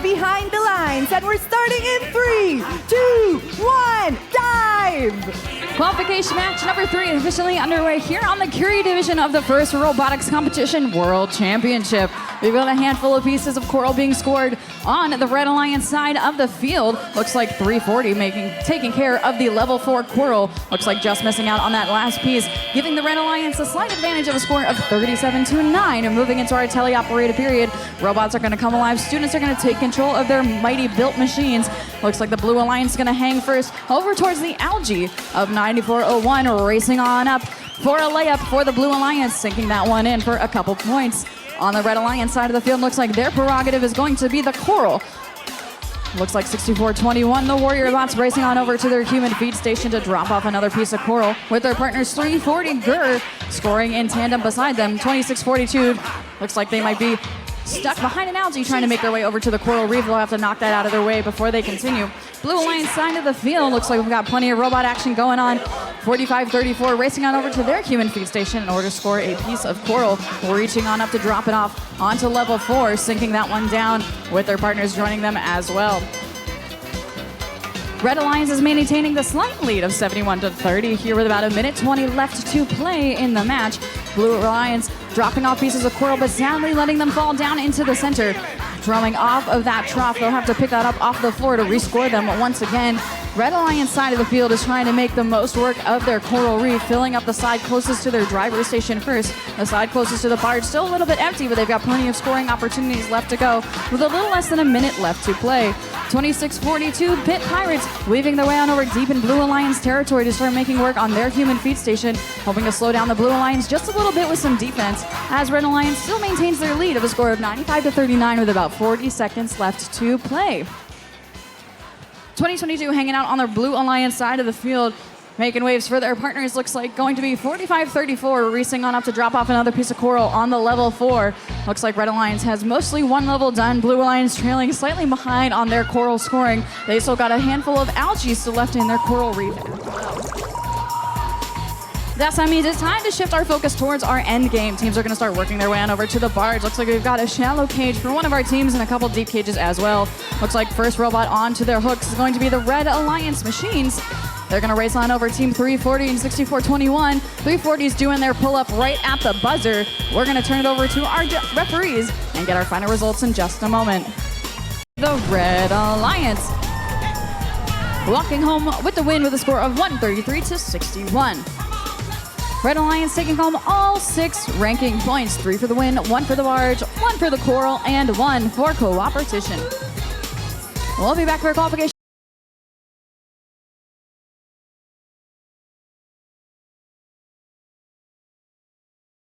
behind the lines, and we're starting in 3, 2, 1, dive! Qualification match number 3 is officially underway here on the Curie division of the first Robotics Competition World Championship. We've got a handful of pieces of coral being scored on the Red Alliance side of the field. Looks like 340 taking care of the level 4 coral. Looks like just missing out on that last piece, giving the Red Alliance a slight advantage of a score of 37-9. And moving into our teleoperated period, robots are going to come alive. Students are going to take control of their mighty built machines. Looks like the Blue Alliance is going to hang first over towards the algae of 9401, racing on up for a layup for the Blue Alliance, sinking that one in for a couple points. On the Red Alliance side of the field, looks like their prerogative is going to be the coral. Looks like 64-21, the Warrior Bots racing on over to their human feed station to drop off another piece of coral, with their partners 340 Gur scoring in tandem beside them. 26-42, looks like they might be stuck behind an algae trying to make their way over to the coral reef. They'll have to knock that out of their way before they continue. Blue Alliance side of the field, looks like we've got plenty of robot action going on. 45-34 racing on over to their human feed station in order to score a piece of coral, reaching on up to drop it off onto level 4, sinking that one down with their partners joining them as well. Red Alliance is maintaining the slight lead of 71-30 here with about 1:20 left to play in the match. Blue Alliance dropping off pieces of coral, but sadly letting them fall down into the center. Throwing off of that trough, they'll have to pick that up off the floor to rescore them once again. Red Alliance side of the field is trying to make the most work of their coral reef, filling up the side closest to their driver station first. The side closest to the barge still a little bit empty, but they've got plenty of scoring opportunities left to go with a little less than a minute left to play. 26-42, Pit Pirates weaving their way on over deep in Blue Alliance territory to start making work on their human feed station, hoping to slow down the Blue Alliance just a little bit with some defense, as Red Alliance still maintains their lead of a score of 95-39 with about 40 seconds left to play. 2022 hanging out on the Blue Alliance side of the field, making waves for their partners. Looks like going to be 45-34, racing on up to drop off another piece of coral on the level 4. Looks like Red Alliance has mostly one level done. Blue Alliance trailing slightly behind on their coral scoring. They still got a handful of algae still left in their coral reef. That means it's time to shift our focus towards our end game. Teams are going to start working their way on over to the barge. Looks like we've got a shallow cage for one of our teams and a couple deep cages as well. Looks like first robot onto their hooks is going to be the Red Alliance machines. They're going to race on over Team 340 and 64-21. 340 is doing their pull-up right at the buzzer. We're going to turn it over to our referees and get our final results in just a moment. The Red Alliance walking home with the win with a score of 133-61. Red Alliance taking home all 6 ranking points, 3 for the win, 1 for the barge, 1 for the coral, and 1 for cooperation. We'll be back for qualification.